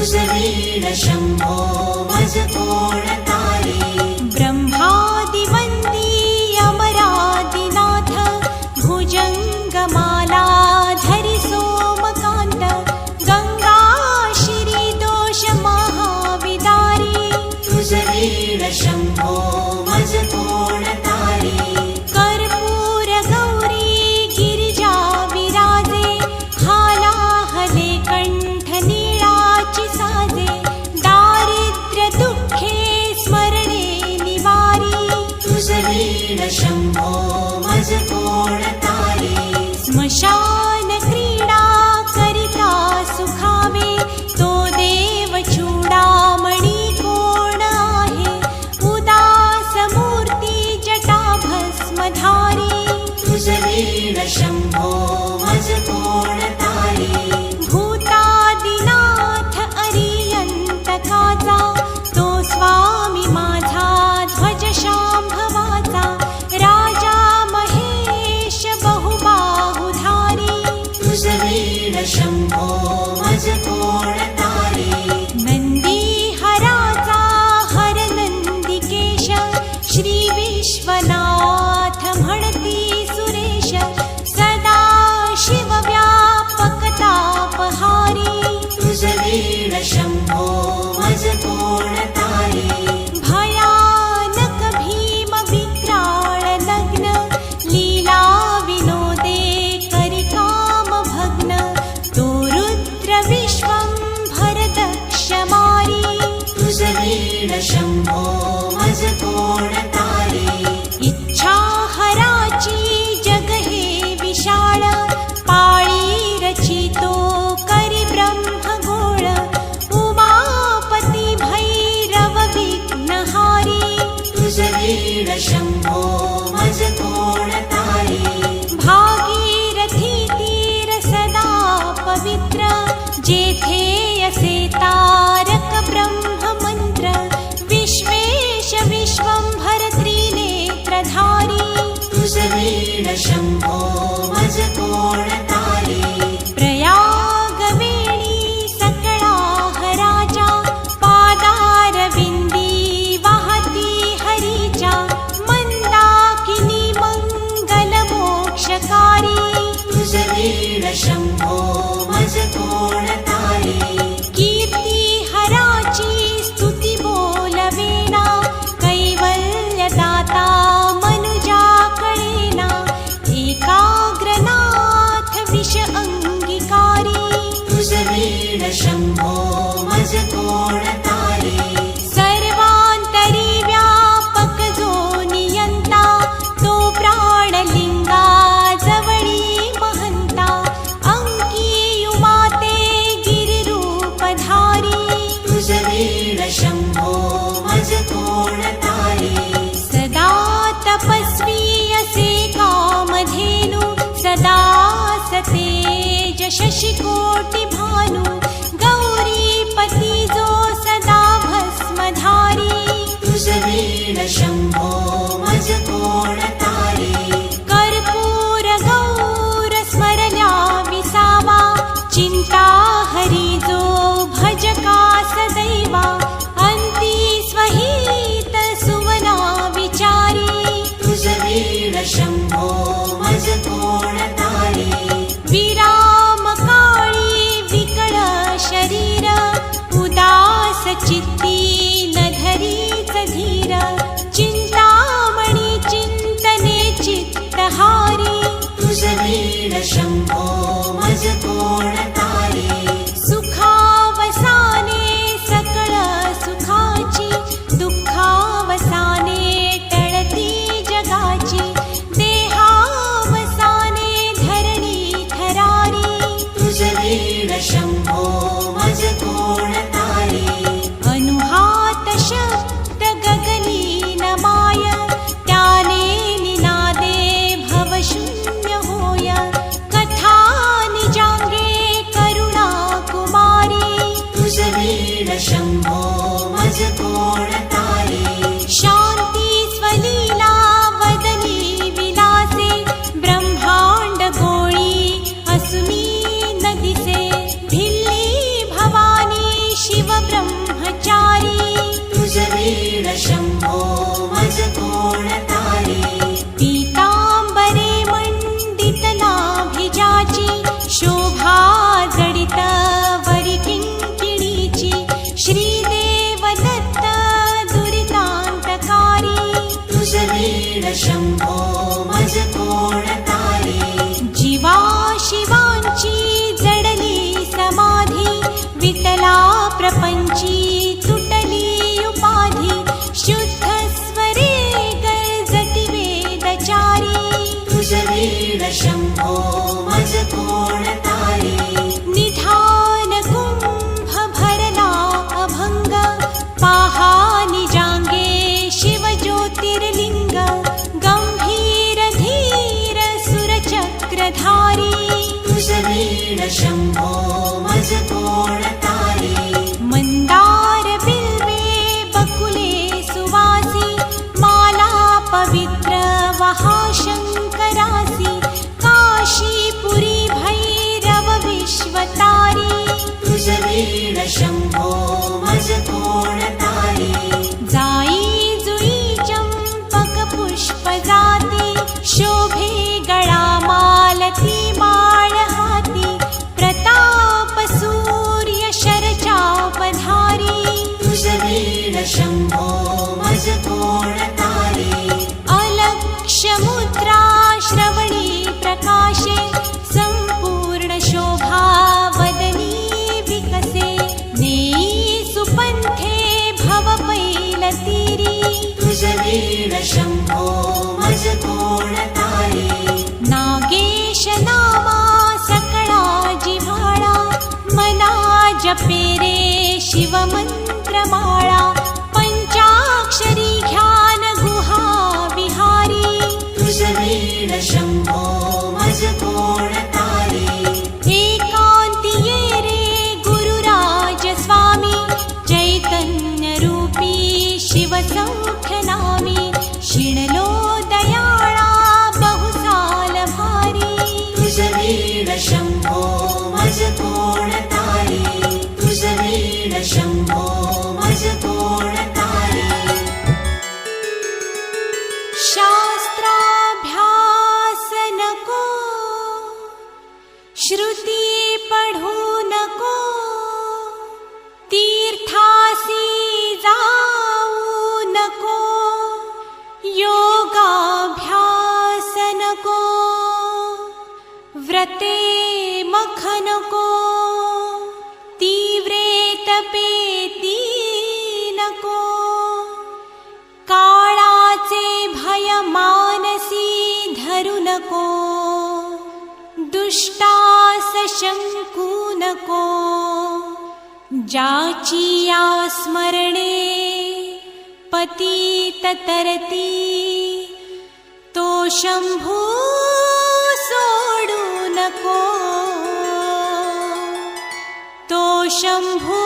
तुझ वीण शंभो मज कोण तारी. ब्रह्मादिवंदी अमरादिनाथ भुजंगमाला धरि सोमकांत गंगा श्री दोष महाविदारी. तुझ वीण शंभो मज कोण तारी. कर्पूर गौरी गिरिजा विराजे हालाहले कंठ नीळाची साजे. दारिद्र्य दुःखे स्मरणे निवारी. तुझ वीण शंभो मज कोण तारी. स्मशान क्रीडा करिता सुखावे तो देव चूडामणी कोण आहे. उदास मूर्ती जटा भस्मधारी. तुझ वीण शंभो मज कोण तारी. भूतादिनाथ अरियंतकाचा तो स्वामी माझा ध्वज शांभवाचा. राजा महेश बहुबाहुधारी. तुझ वीण शंभो मज कोण तारी. नंदी हराचा हर नंदिकेश श्री विश्वनाथ म्हणती सुरेश. सदा शिव व्यापक तापहारी. तुझ वीण शंभो मज कोण तारी. भयानक भीम विक्राळ लग्न लीला विनोदे करि काम भग्न. तो रुद्र विश्वंभर दक्ष मारी. तुझ वीण शंभो मज कोण तारी. इच्छा हराची जग हे विशाळ पाळी रचितो करी ब्रह्मगोळ. उमापती भैरव विघ्नहारी. तुझ वीण शंभो मज कोण तारी. भागीरथी तीर सदा पवित्र जेथे असे तारक ब्रह्म मंत्र. विश्वेश विश्वंभर त्रिनेत्रधारी. तुझ वीण शंभो मज कोण तारी. प्रयाग वेणी सकळा हराजा पादारविंदी वाहती हरीच्या. मंदाकिनी मंगल मोक्षकारी. तुझ वीण शंभो मज कोण तारी. कीर्ती हराची स्तुती बोलवेना कैवल्यदाता मनुजा कळेना. एकाग्रनाथ विष अंगीकारी. तुझ वीण शंभो मज कोण तारी. सर्वांतरी व्यापक जो नियंता तो प्राणलिंगा जवळी महंता. अंकियुमाते गिरिरूपधारी. तुझ वीण शंभो मज कोण तारी. सदा तपस्वी असे कामधेनु सदा सतेज शशिकोटि भानु. गौरीपती जो सदा भस्मधारी. तुझ वीण शंभो मज कोण तारी. कर्पूर गौर स्मरल्या विसावा चिंता हरी जो भजका सदैवा. अंती स्वहित सुवना विचारी. तुझ वीण शंभो मज कोण तारी. विराम काळी विकळ शरीर उदास चित्ती न धरीच धीर. चिंतामणी चिंतने चित्तहारी. तुझ वीण शंभो मज कोण तारी. सुखावसाने सकळ सुखाची दुःखावसाने टळती जगाची. देहावसाने धरणी थरारी. तुझ वीण शंभो मज कोण तारी. अनुहात शब्द गगनी नमाय त्याने निनादे भवशून्य होय. कथा निजांगे करुणा कुमारी. तुझ वीण शंभो मज कोण तारी. शांती स्वलीला वदनी विलासे ब्रह्मांड गोळी असुनी नदिसे. भिल्ली भवानी शिव शंभो मज कोण तारी जीवा शिवांची जडली समाधी विठला प्रपंची तुटली उपाधी शुद्ध स्वरे गर्जती वेदचारी तुझ वीण शंभो मज कोण तारी निधान कुंभ भरला अभंग पाहा निजांगे शिव ज्योतिर्लिंग गंभीर धीर सुरचक्रधारी तुझ वीण शंभो मज कोण तारी मंदार बिल्वे बकुले सुवासी माला पवित्र वहा शंकरासी काशीपुरी भैरव विश्वतारी तुझ वीण शंभो मज कोण तारी जाई जुई चंपक पुष्प जाती शोभे गळा मालती माळ हाती प्रताप सूर्य शरचापधारी तुझ वीण शंभो मज कोण तारी अलक्ष मुद्रा श्रवणी प्रकाशे संपूर्ण शोभा वदनी विकसे नेई सुपंथे भव पैलतीरी तुझ वीण शंभो मज कोण तारी नागेश नामा सकळा जिव्हाळा मना जपे रे शिव मंत्रमाळा पंचाक्षरी ध्यान गुहा विहारी तुझ वीण शंभो मज कोण तारी एकांती ये रे गुरुराज स्वामी चैतन्य रूपी शिव सौख्य नामी शिणलो दयाळा बहुसाल भारी तुझ वीण शंभो मज कोण तारी तुझ वीण शंभो मज कोण तारी शास्त्राभ्यास नको श्रुती पढू नको तीर्थासी जाऊ नको योगाभ्यास नको व्रते मख नको तीव्रे तपेती नको काळाचे भय मानसी धरू नको दुष्टास शंकू नको ज्याची या स्मरणे पतित तरती तो शंभू सोडू नको तो शंभू